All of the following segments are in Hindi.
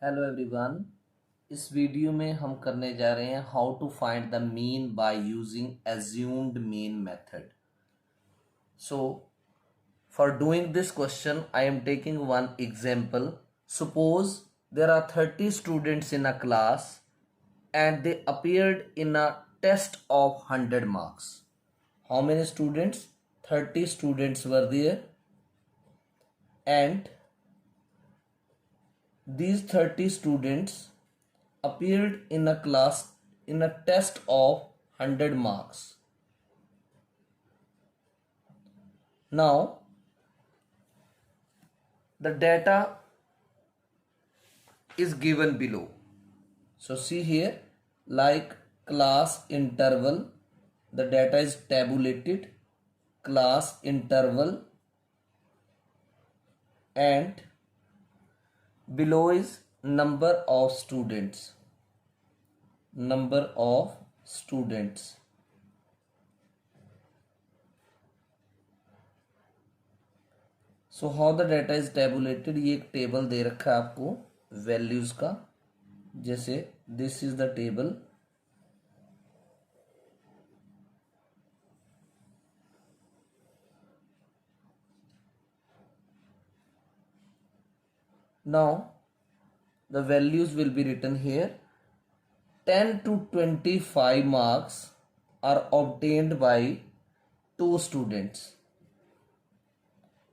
Hello everyone. इस वीडियो में हम करने जा रहे हैं how to find the mean by using assumed mean method. So for doing this question I am taking one example. Suppose there are 30 students in a class and they appeared in a test of 100 marks. How many students? 30 students were there, and these 30 students appeared in a class in a test of 100 marks. Now the data is given below. So see here, like class interval, the data is tabulated, class interval, and below is number of students. So how the data is tabulated, ये एक टेबल दे रखा है आपको वैल्यूज का। जैसे this is the table. Now the values will be written here. 10 to 25 marks are obtained by 2 students.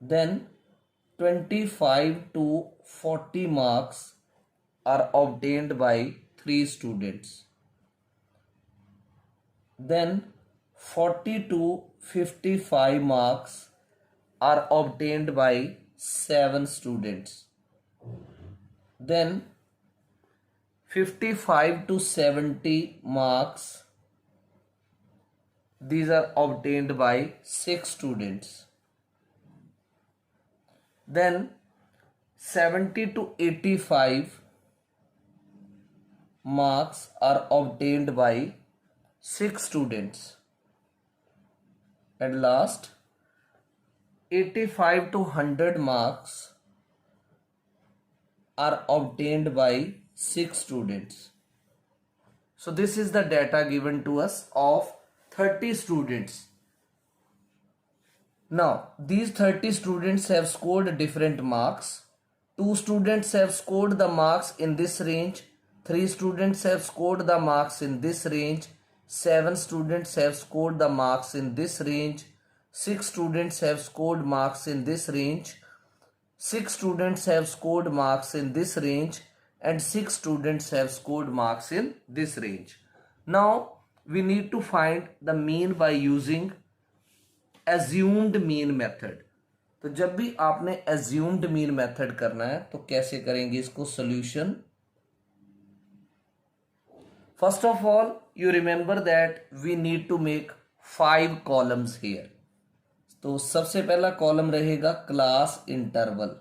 Then 25 to 40 marks are obtained by 3 students. Then 40 to 55 marks are obtained by 7 students. Then 55 to 70 marks, these are obtained by 6 students. Then 70 to 85 marks are obtained by 6 students. And last 85 to 100 marks are obtained by 6 students. So this is the data given to us of 30 students. Now these 30 students have scored different marks. 2 students have scored the marks in this range, 3 students have scored the marks in this range, 7 students have scored the marks in this range, 6 students have scored marks in this range, 6 students have scored marks in this range, and 6 students have scored marks in this range. Now we need to find the mean by using assumed mean method. तो जब भी आपने assumed mean method करना है तो कैसे करेंगे इसको solution? First of all, you remember that we need to make 5 columns here. तो सबसे पहला कॉलम रहेगा class interval.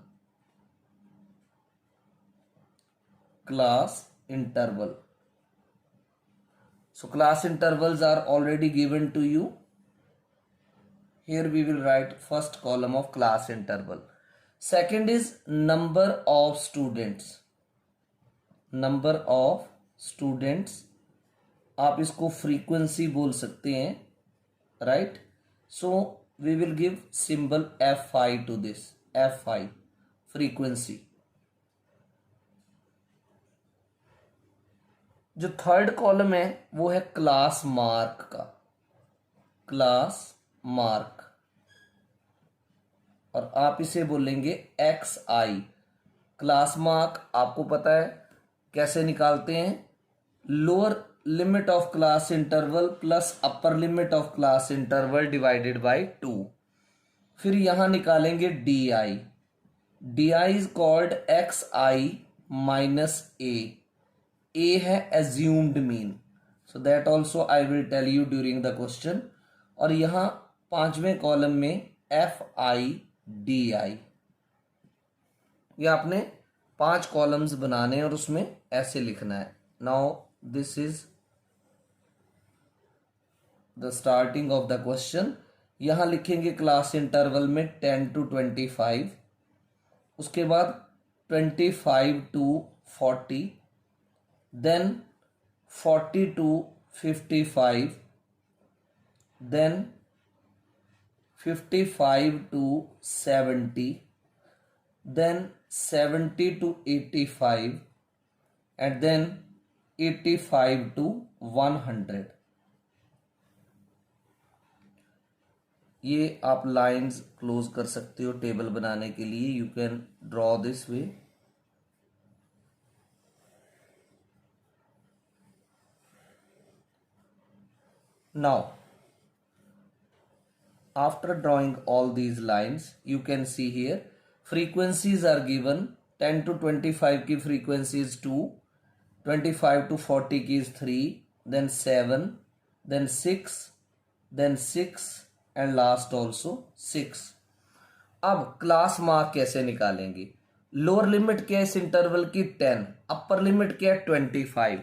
So class intervals are already given to you. Here we will write first column of class interval. Second is number of students. आप इसको frequency बोल सकते हैं, right? So we will give symbol Fi to this. Fi, frequency. जो थर्ड कॉलम है वो है क्लास मार्क, और आप इसे बोलेंगे xi। क्लास मार्क आपको पता है कैसे निकालते हैं, lower limit of class interval plus upper limit of class interval divided by 2। फिर यहां निकालेंगे D is called xi minus a है assumed mean, so that also I will tell you during the question। और यहाँ पांचवें कॉलम में FI ये आपने 5 कॉलम्स बनाने और उसमें ऐसे लिखना है। Now this is the starting of the question. यहाँ लिखेंगे क्लास इंटरवल में 10 to 25, उसके बाद 25 to 40, then 40 to 55, then 55 to 70, then 70 to 85, and then 85 to 100. ये आप लाइंस क्लोज कर सकते हो टेबल बनाने के लिए. You can draw this way. Now, after drawing all these lines, you can see here frequencies are given. 10 to 25 की frequency is 2, 25 to 40 की is 3, then 7, then 6, then 6 and last also 6. अब क्लास मार्क कैसे निकालेंगे? लोअर लिमिट क्या है इस इंटरवल की? 10. अपर लिमिट क्या है? 25.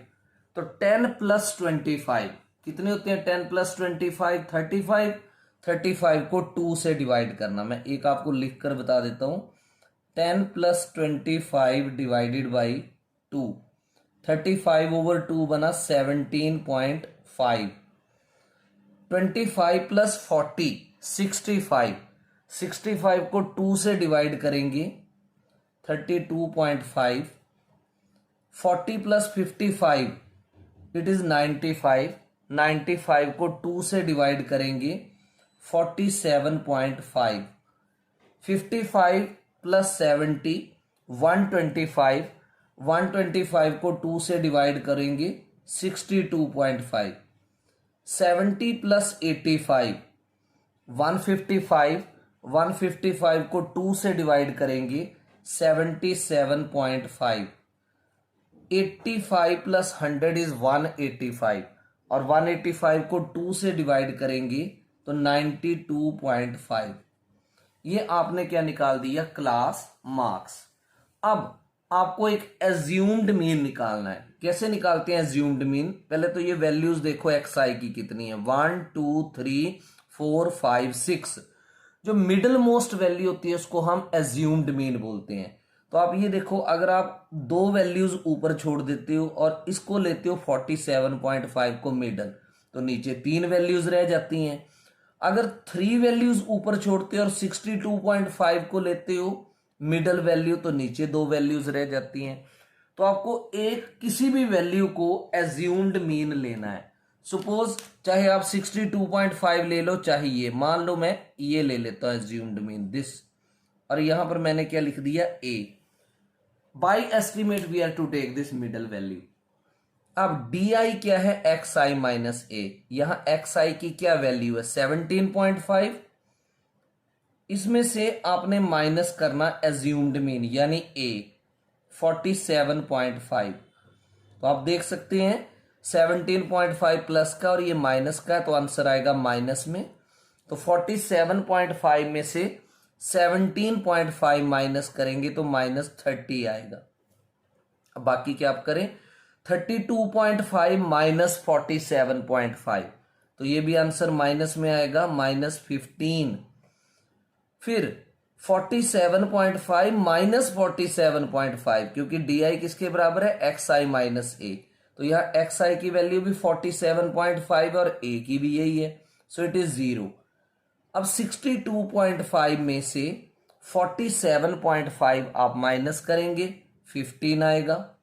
तो 10 प्लस 25 कितने होते हैं? 10 प्लस 25 35. 35 को 2 से डिवाइड करना. मैं एक आपको लिख कर बता देता हूं. 10 प्लस 25 डिवाइडेड बाई 2. 35 ओवर 2 बना 17.5. 25 प्लस 40 65. 65 को 2 से डिवाइड करेंगे 32.5. 40 प्लस 55 इट इज 95. 95 को 2 से डिवाइड करेंगे 47.5. 55 प्लस 70 125. 125 को 2 से डिवाइड करेंगे 62.5. 70 प्लस 85 155. 155 को 2 से डिवाइड करेंगे 77.5. 85 प्लस 100 इज 185 और 185 को 2 से डिवाइड करेंगे तो 92.5. ये आपने क्या निकाल दिया? Class marks. अब आपको एक एज्यूम्ड मीन निकालना है. कैसे निकालते हैं एज्यूम्ड मीन? पहले तो ये वैल्यूज देखो एक्स आई की कितनी है. 1 2 3 4 5 6. जो मिडल मोस्ट वैल्यू होती है उसको हम एज्यूम्ड मीन बोलते हैं. तो आप ये देखो, अगर आप दो वैल्यूज ऊपर छोड़ देते हो और इसको लेते हो 47.5 को मिडल, तो नीचे 3 वैल्यूज रह जाती हैं. अगर 3 वैल्यूज ऊपर छोड़ते हो और 62.5 को लेते हो मिडल वैल्यू, तो नीचे 2 वैल्यूज रह जाती हैं. तो आपको एक किसी भी वैल्यू को एज्यूम्ड मीन लेना है. सपोज चाहे आप 62.5 ले लो, चाहे ये, मान लो मैं ये ले लेता हूं एज्यूम्ड मीन दिस, और यहां पर मैंने क्या लिख दिया? A. By estimate we are to take this middle value. अब डी आई क्या है? X I minus A. यहां एक्स आई की क्या वैल्यू है? 17.5. इसमें से आपने माइनस करना एज्यूम्ड मीन यानी ए 47.5. तो आप देख सकते हैं 17.5 प्लस का और ये माइनस का है, तो आंसर आएगा माइनस में. तो 47.5 में से 17.5 माइनस करेंगे तो -30 आएगा. अब बाकी क्या आप करें? 32.5 माइनस 47.5, तो ये भी आंसर माइनस में आएगा, -15. फिर 47.5 माइनस 47.5, क्योंकि डी आई किसके बराबर है? एक्स आई माइनस ए. तो यहां एक्स आई की वैल्यू भी 47.5 और ए की भी यही है, सो इट इज 0. अब 62.5 में से 47.5 आप माइनस करेंगे, 15 आएगा.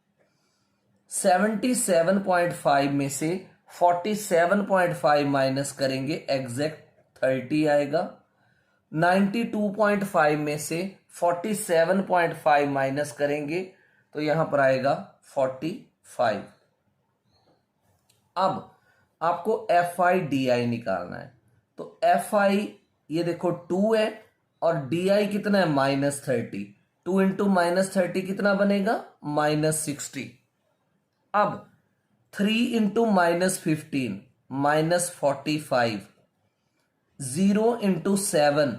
77.5 में से 47.5 माइनस करेंगे, एग्जैक्ट 30 आएगा. 92.5 में से 47.5 माइनस करेंगे तो यहां पर आएगा 45. अब आपको एफ आई डी आई निकालना है. तो एफ आई ये देखो 2 है और डी आई कितना है? -30. 2 इंटू -30 कितना बनेगा? -60. अब 3 इंटू -15 -45. 0 इंटू 7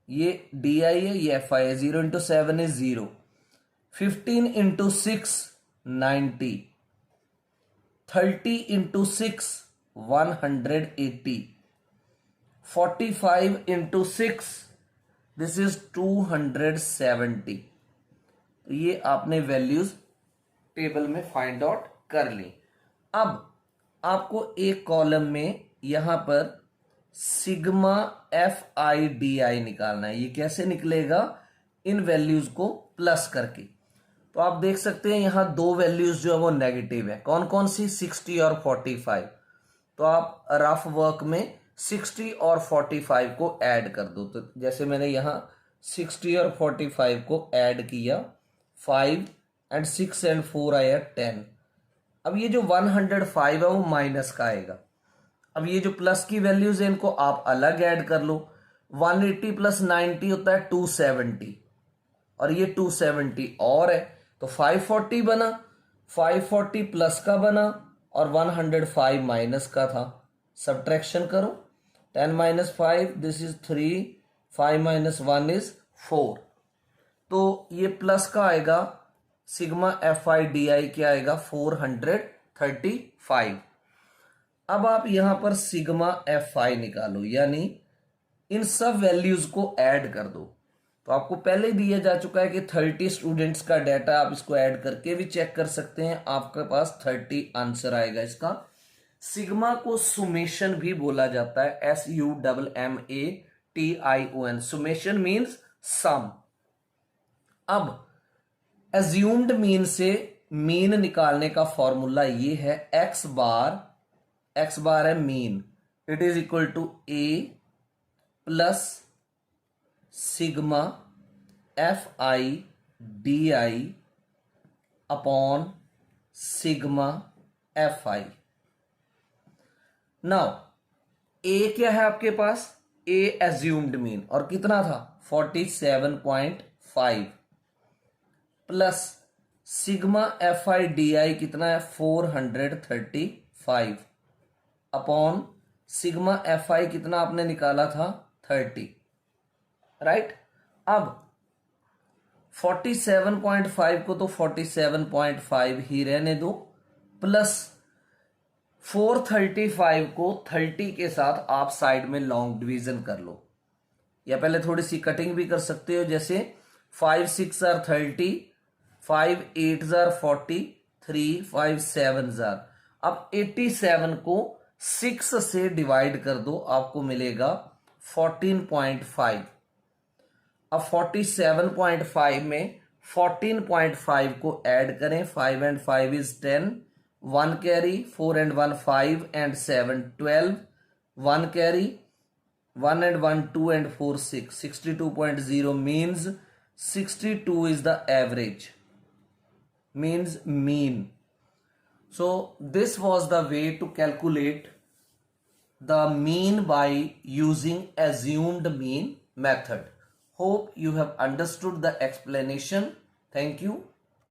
ये डी आई है, ये एफ आई है. 0 into 7 is 0. 15 into 6 90. 30 into 6 180. 45 into 6 this is 270. तो ये आपने वैल्यूज टेबल में फाइंड आउट कर ली। अब आपको एक कॉलम में यहां पर सिग्मा FIDI निकालना है। ये कैसे निकलेगा? इन वैल्यूज को प्लस करके। तो आप देख सकते हैं यहां दो वैल्यूज जो है वो नेगेटिव है। कौन कौन सी? 60 और 45। तो आप रफ वर्क में 60 और 45 को ऐड कर दो। तो जैसे मैंने यहां 60 और 45 को ऐड किया, 5 एंड 6 एंड 4 आया 10। अब ये जो 105 है वो माइनस का आएगा। अब ये जो प्लस की वैल्यूज है इनको आप अलग ऐड कर लो। 180 प्लस 90 होता है 270, और ये 270 और है तो 540 बना। 540 प्लस का बना और 105 माइनस का था। सब्ट्रैक्शन करो, 10 minus 5 this is 3, 5 minus 1 is 4। तो ये प्लस का आएगा, सिग्मा FIDI क्या आएगा? 435। अब आप यहां पर सिग्मा FI निकालो, यानी इन सब वैल्यूज को ऐड कर दो। तो आपको पहले दिया जा चुका है कि 30 स्टूडेंट्स का डाटा, आप इसको ऐड करके भी चेक कर सकते हैं, आपके पास 30 आंसर आएगा इसका। सिग्मा को सुमेशन भी बोला जाता है, SUMMATION। सुमेशन मीन्स सम। अब एज्यूम्ड मीन से मीन निकालने का फॉर्मूला ये है, x बार है mean, it is equal to A plus sigma FIDI upon sigma FI। Now A क्या है आपके पास? A एज्यूम्ड मीन, और कितना था? 47.5 प्लस सिग्मा FIDI कितना है? 435 अपॉन सिग्मा FI कितना आपने निकाला था? 30, राइट। अब 47.5 को तो 47.5 ही रहने दो, प्लस 435 को 30 के साथ आप साइड में लॉन्ग डिवीजन कर लो, या पहले थोड़ी सी कटिंग भी कर सकते हो, जैसे 5 6 आर 30, 5 8 आर 40, 3 5 7 आर। अब 87 को 6 से डिवाइड कर दो, आपको मिलेगा 14.5। अब 47.5 में 14.5 को ऐड करें, 5 and 5 is 10, 1 carry, 4 and 1 5 and 7 12, 1 carry, 1 and 1 2 and 4 6, 62.0 means 62 is the average, means mean. So this was the way to calculate the mean by using assumed mean method. Hope you have understood the explanation. Thank you.